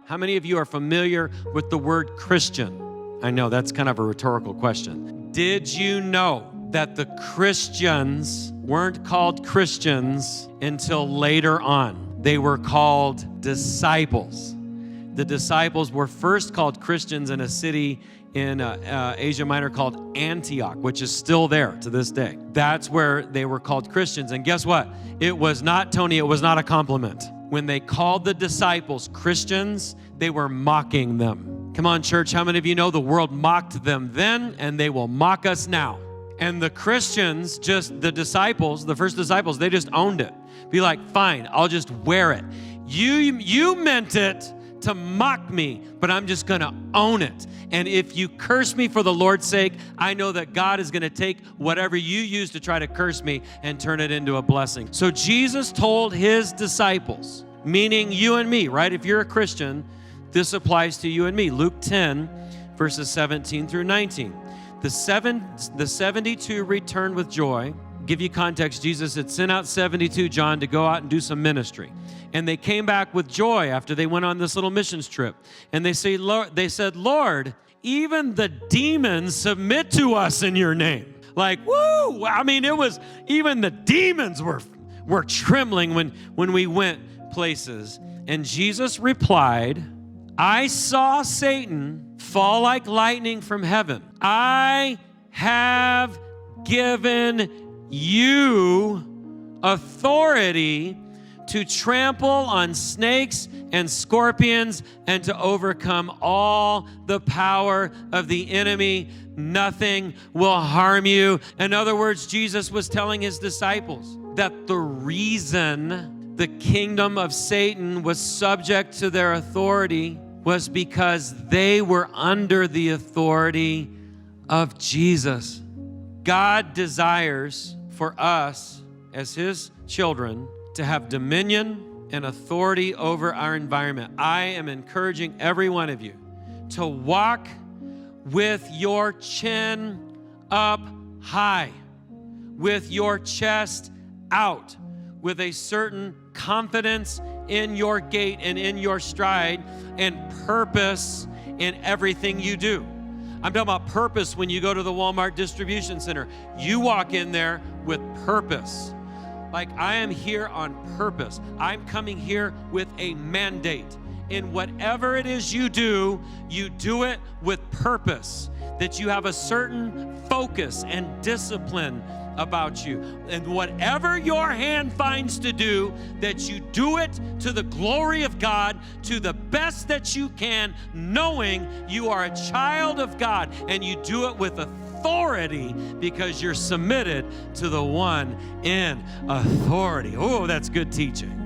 How many of you are familiar with the word Christian? I know that's kind of a rhetorical question. Did you know that the Christians weren't called Christians until later on? They were called disciples. The disciples were first called Christians in a city in Asia Minor called Antioch, which is still there to this day. That's where they were called Christians. And guess what? It was not, Tony, it was not a compliment. When they called the disciples Christians, they were mocking them. Come on, church, how many of you know the world mocked them then and they will mock us now? And the Christians, just the disciples, the first disciples, they just owned it. Be like, fine, I'll just wear it. You meant it to mock me, but I'm just going to own it. And if you curse me for the Lord's sake, I know that God is going to take whatever you use to try to curse me and turn it into a blessing. So Jesus told his disciples, meaning you and me, right? If you're a Christian, this applies to you and me. Luke 10, verses 17 through 19. The 72 returned with joy. Give you context, Jesus had sent out 72, John, to go out and do some ministry. And they came back with joy after they went on this little missions trip. And they said, Lord, even the demons submit to us in your name. Like, woo! I mean, it was, even the demons were trembling when we went places. And Jesus replied, I saw Satan fall like lightning from heaven. I have given you authority to trample on snakes and scorpions and to overcome all the power of the enemy. Nothing will harm you. In other words, Jesus was telling his disciples that the reason the kingdom of Satan was subject to their authority was because they were under the authority of Jesus. God desires for us as his children to have dominion and authority over our environment. I am encouraging every one of you to walk with your chin up high, with your chest out, with a certain confidence in your gait and in your stride and purpose in everything you do. I'm talking about purpose when you go to the Walmart distribution center. You walk in there with purpose. Like, I am here on purpose. I'm coming here with a mandate. In whatever it is you do it with purpose. That you have a certain focus and discipline about you. And whatever your hand finds to do, that you do it to the glory of God, to the best that you can, knowing you are a child of God, and you do it with authority because you're submitted to the one in authority. Oh, that's good teaching.